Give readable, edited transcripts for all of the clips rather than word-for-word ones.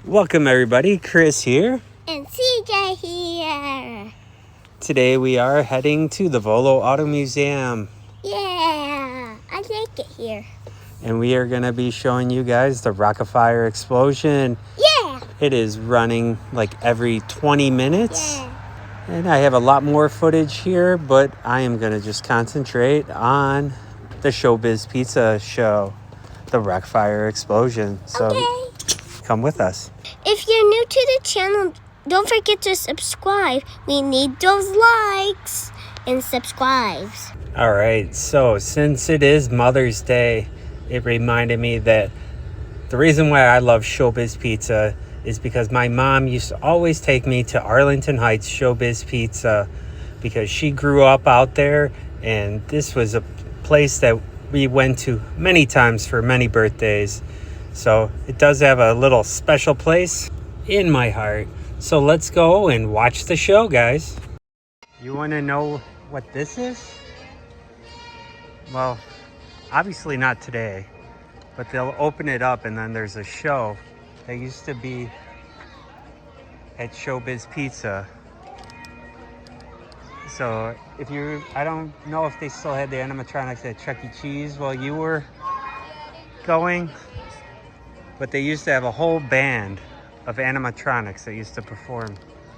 Welcome everybody, Chris here. And CJ here. Today we are heading to the Volo Auto Museum. Yeah, I like it here. And we are going to be showing you guys the Rock-afire Explosion. Yeah. It is running like every 20 minutes. Yeah. And I have a lot more footage here, but I am going to just concentrate on the Showbiz Pizza show, the Rock-afire Explosion. So come with us. If you're new to the channel, don't forget to subscribe. We need those likes and subscribes. All right, so since it is Mother's Day, it reminded me that the reason why I love Showbiz Pizza is because my mom used to always take me to Arlington Heights Showbiz Pizza because she grew up out there, and this was a place that we went to many times for many birthdays. So it does have a little special place in my heart. So let's go and watch the show, guys. You want to know what this is? Well, obviously not today, but they'll open it up and then there's a show that used to be at Showbiz Pizza. So I don't know if they still had the animatronics at ChuckECheese while you were going, but they used to have a whole band of animatronics that used to perform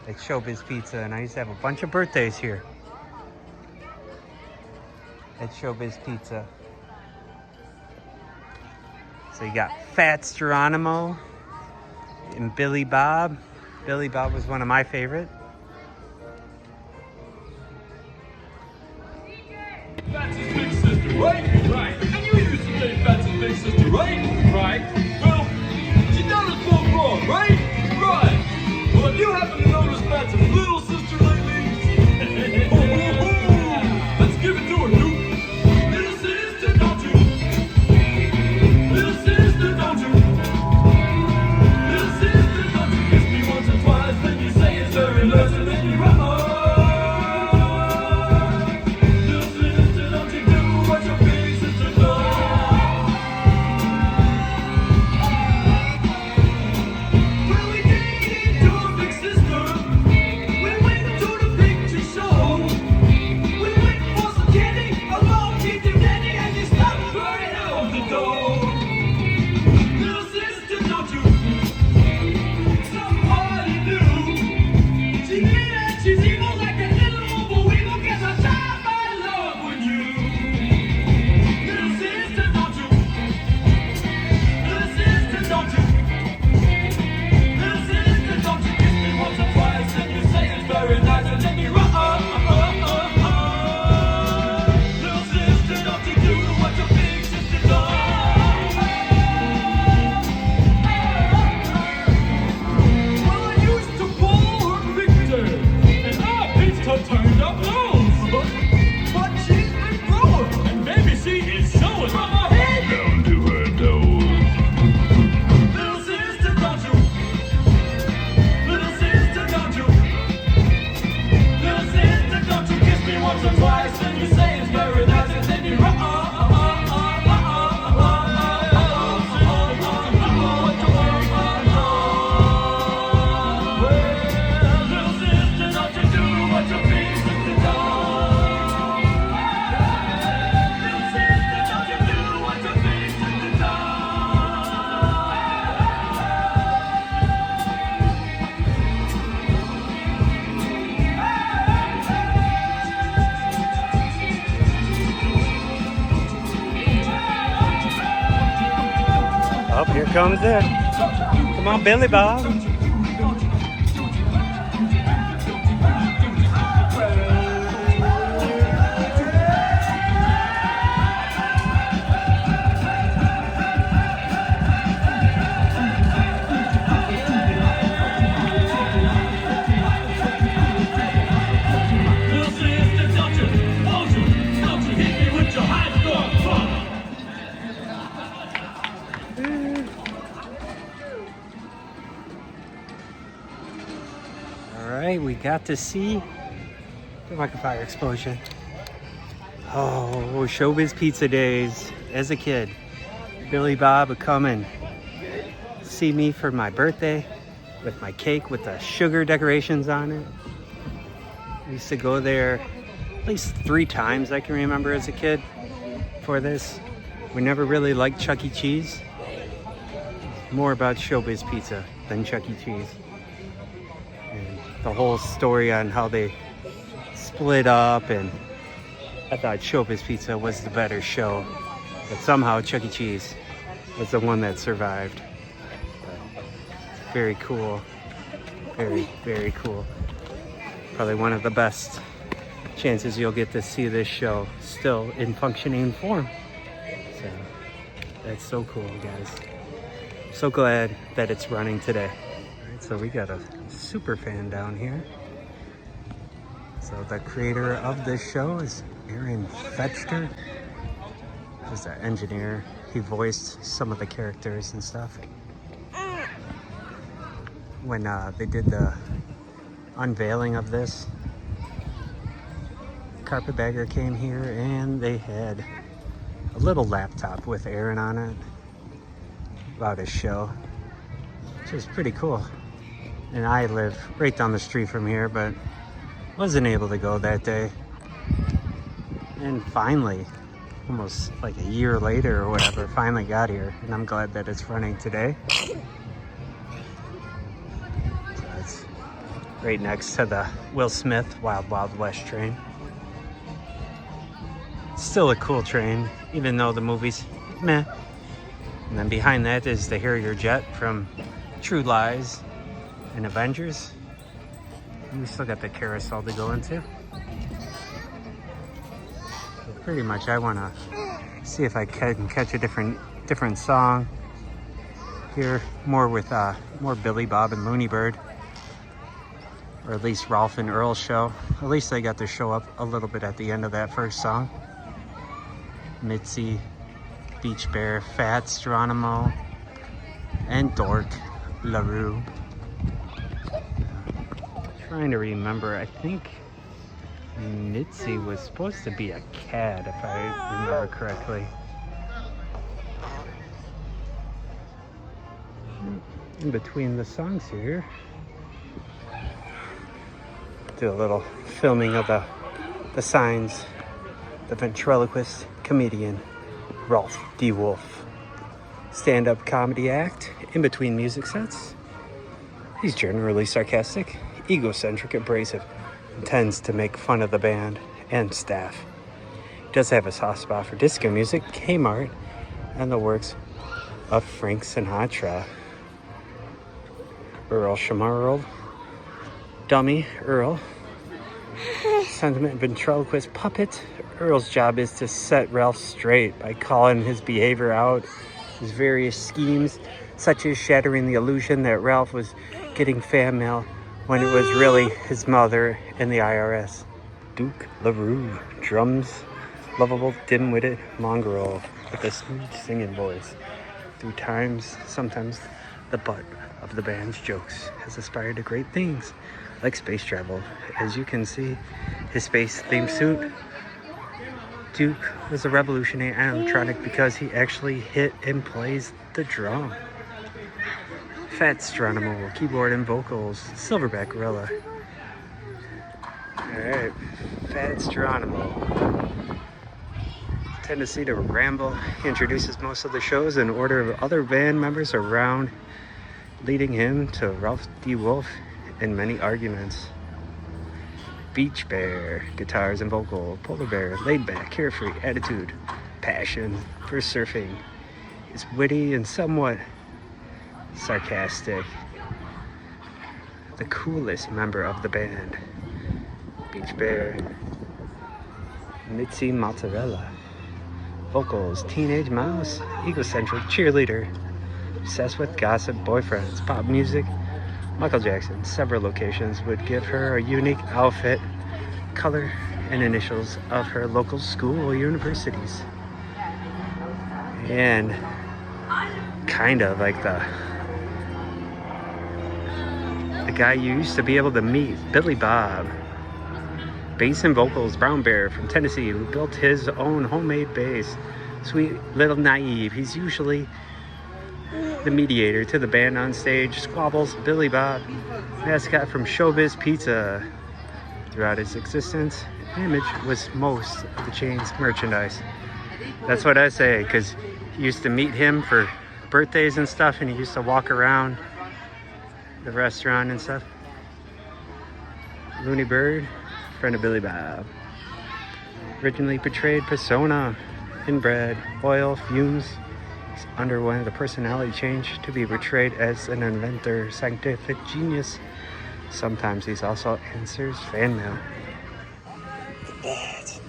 at Showbiz Pizza, and I used to have a bunch of birthdays here at Showbiz Pizza. So you got Fats Geronimo and Billy Bob. Billy Bob was one of my favorite. Fats' big sister, right? Right. And you used to say Fats' big sister, right? Right. Well, she done us both wrong, right? Right. Well, if you happen to notice Fats' little sister lately, let's give it to her, dude. Little sister, don't you? Little sister, don't you? Little sister, don't you kiss me once or twice, then you say it's very nice, and then you run. Oh, here comes it. Come on, Billy Bob. Alright, we got to see the Rock-afire Explosion. Oh, Showbiz Pizza days as a kid. Billy Bob coming. see me for my birthday with my cake with the sugar decorations on it. I used to go there at least 3 times I can remember as a kid for this. We never really liked ChuckECheese. More about Showbiz Pizza than ChuckECheese. And the whole story on how they split up, and I thought Showbiz Pizza was the better show. But somehow ChuckECheese was the one that survived. But very cool. Very, very cool. Probably one of the best chances you'll get to see this show still in functioning form. So that's so cool, guys. So glad that it's running today. All right, so we got a super fan down here. So the creator of this show is Aaron Fetchter. He's an engineer. He voiced some of the characters and stuff. When they did the unveiling of this, Carpetbagger came here and they had a little laptop with Aaron on it about his show, which is pretty cool. And I live right down the street from here, but wasn't able to go that day. And finally, almost like a year later or whatever, finally got here, and I'm glad that it's running today. So it's right next to the Will Smith Wild Wild West train. Still a cool train, even though the movie's meh. And then behind that is the Harrier jet from True Lies and Avengers. And we still got the carousel to go into. So pretty much I want to see if I can catch a different song here, more with more Billy Bob and Looney Bird, or at least Ralph and Earl's show. At least they got to show up a little bit at the end of that first song. Mitzi, Beach Bear, Fats, Geronimo, and Dork LaRue. Trying to remember, I think Mitzi was supposed to be a cat, if I remember correctly. In between the songs here, do a little filming of the signs. The ventriloquist comedian Ralph D. Wolf, stand-up comedy act in between music sets. He's generally sarcastic, egocentric, abrasive, and tends to make fun of the band and staff. He does have a soft spot for disco music, Kmart, and the works of Frank Sinatra. Earl Shamarl, dummy Earl, sentiment ventriloquist puppet. Earl's job is to set Ralph straight by calling his behavior out, his various schemes, such as shattering the illusion that Ralph was getting fan mail when it was really his mother and the IRS. Duke LaRue, drums, lovable, dim-witted mongrel with a smooth singing voice. Through times, sometimes the butt of the band's jokes has aspired to great things, like space travel. As you can see, his space theme suit. Duke was a revolutionary animatronic because he actually hit and plays the drum. Fats Geronimo, keyboard and vocals, Silverback Gorilla. Alright, Fats Geronimo. Tendency to ramble. He introduces most of the shows in order of other band members around, leading him to Ralph D. Wolf in many arguments. Beach Bear, guitars and vocal. Polar Bear, laid back, carefree attitude, passion for surfing. He's witty and somewhat sarcastic. The coolest member of the band. Beach Bear. Mitzi Mozzarella. Vocals, teenage mouse, egocentric cheerleader. Obsessed with gossip, boyfriends, pop music. Michael Jackson, several locations would give her a unique outfit, color, and initials of her local school or universities. And kind of like the guy you used to be able to meet, Billy Bob. Bass and vocals, Brown Bear from Tennessee, who built his own homemade bass. Sweet little naive. He's usually the mediator to the band on stage, Squabbles Billy Bob, mascot from Showbiz Pizza. Throughout its existence, Image was most of the chain's merchandise. That's what I say, because you used to meet him for birthdays and stuff, and he used to walk around the restaurant and stuff. Looney Bird, friend of Billy Bob. Originally portrayed persona, inbred, oil, fumes. He's underwent the personality change to be portrayed as an inventor, scientific genius. Sometimes he's also answers fan mail. Look at that.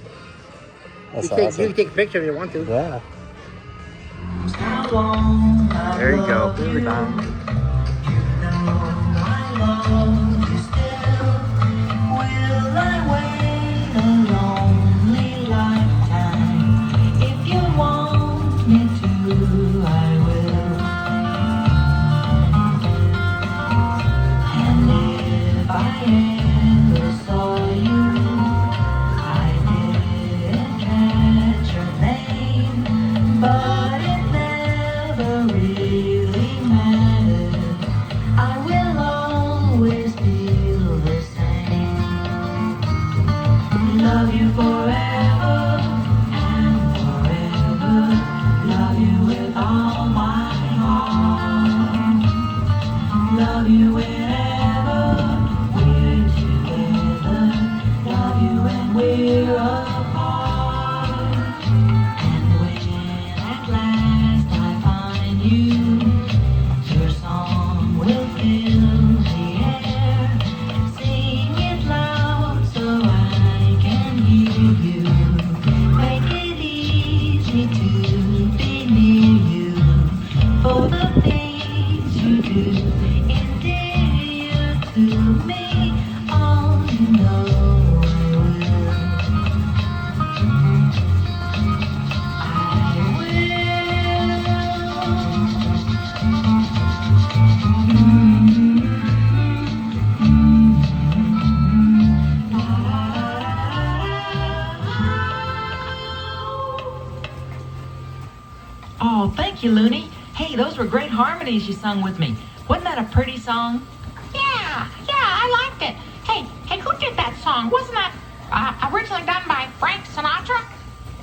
That's awesome. You can take a picture if you want to. Yeah. There you go, Billy Bob. Oh, thank you, Looney. Hey, those were great harmonies you sung with me. Wasn't that a pretty song? Yeah, I liked it. Hey, who did that song? Wasn't that originally done by Frank Sinatra?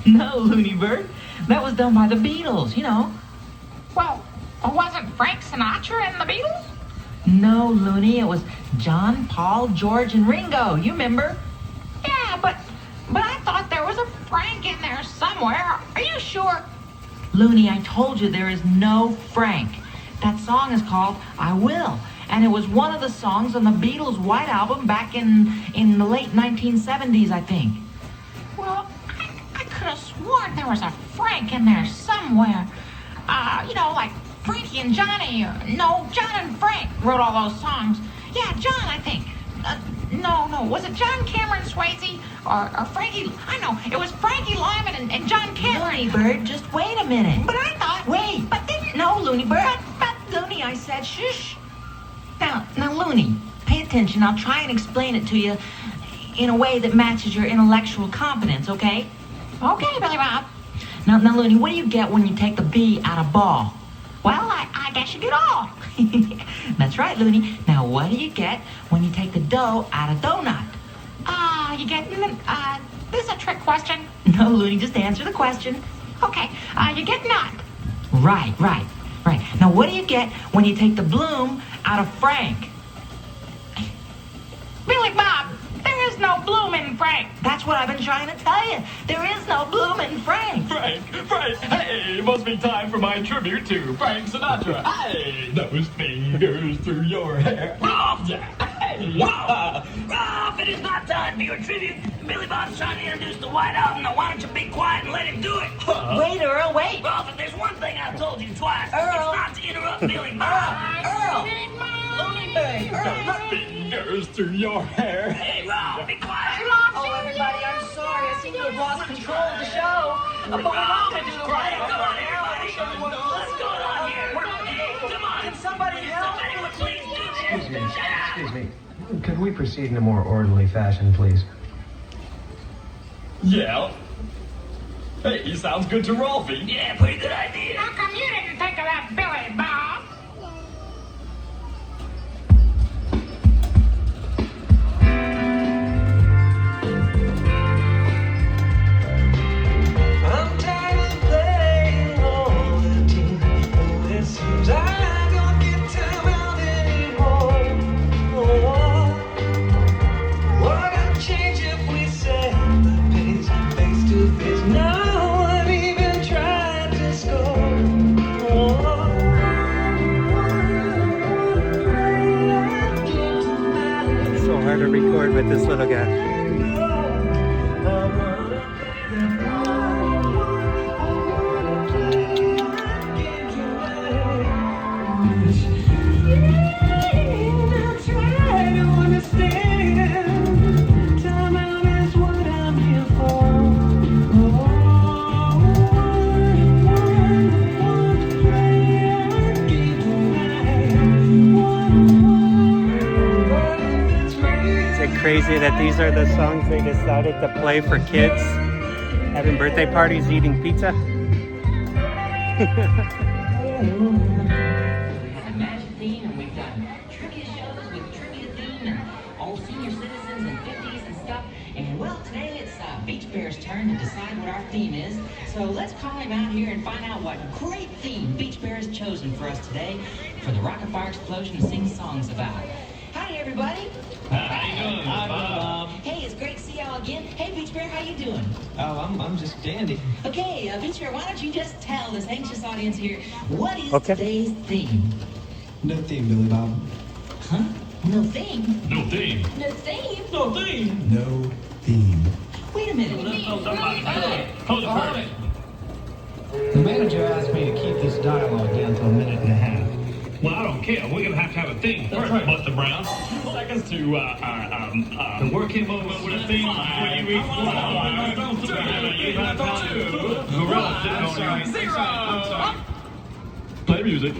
No, Looney Bird. That was done by the Beatles, you know. Well, wasn't Frank Sinatra in the Beatles? No, Looney, it was John, Paul, George, and Ringo. You remember? Yeah, but I thought there was a Frank in there somewhere. Are you sure? Looney, I told you there is no Frank. That song is called I Will, and it was one of the songs on the Beatles' White Album back in the late 1970s, I think. Well, I could have sworn there was a Frank in there somewhere. Like Frankie and Johnny, no, John and Frank wrote all those songs. Yeah, John, I think. No, was it John Cameron Swayze or Frankie? I know, it was Frankie Lyman and John Cameron. Looney Bird, just wait a minute. But I thought... Wait. But didn't... No, Looney Bird. But Looney, I said shush. Now, Looney, pay attention. I'll try and explain it to you in a way that matches your intellectual competence, okay? Okay, Billy Bob. Now, Looney, what do you get when you take the B out of ball? Well, I guess you get all. That's right, Looney. Now, what do you get when you take the dough out of donut? You get... this is a trick question. No, Looney, just answer the question. Okay, you get nut. Right. Now, what do you get when you take the bloom out of Frank? Billy Bob, there is no bloom in Frank. That's what I've been trying to tell you. There is no bloom in Frank. Frank, hey, it must be time for my tribute to Frank Sinatra. Hey, those fingers through your hair. Ralph, hey, Ralph, it is not time for your tribute. Billy Bob's trying to introduce the White Album. Now, why don't you be quiet and let him do it? Wait, Earl, wait. Ralph, if there's one thing I've told you twice, Earl. it's not to interrupt Billy Bob. Earl. Looney Bird. fingers through your hair. Hey, Ralph, be quiet. Oh, everybody, I'm sorry. I seem to have lost control of the show. But we're not going to do the White Album. Come on, everybody. What's going on here? Hey, come on. Can somebody help? Somebody would please do this. Excuse me. Could we proceed in a more orderly fashion, please? Yeah. Hey, he sounds good to Ralphie. Yeah, pretty good idea. How come you didn't think of that, Billy Bob? hard to record with this little guy. Crazy that these are the songs they decided to play for kids having birthday parties, eating pizza. We have a magic theme, and we've done trivia shows with trivia theme and all senior citizens and 50s and stuff. And well, today it's Beach Bear's turn to decide what our theme is. So let's call him out here and find out what great theme Beach Bear has chosen for us today for the Rock-afire Explosion to sing songs about. Hi, everybody. How you doing, Bob? Hey, it's great to see y'all again. Hey, Beach Bear, how you doing? Oh, I'm just dandy. Okay, Beach Bear, why don't you just tell this anxious audience here what is Okay. today's theme? No theme, Billy Bob. Huh? No theme? No theme. No theme? No theme. No theme. Wait a minute. Hold it. The manager asked me to keep this dialogue down to a minute and a half. Well, I don't care. We're gonna have to have a theme first, Buster Brown. 2 seconds to work him over with a theme. Zero. Play music.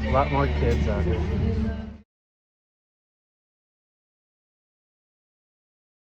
A lot more kids out here.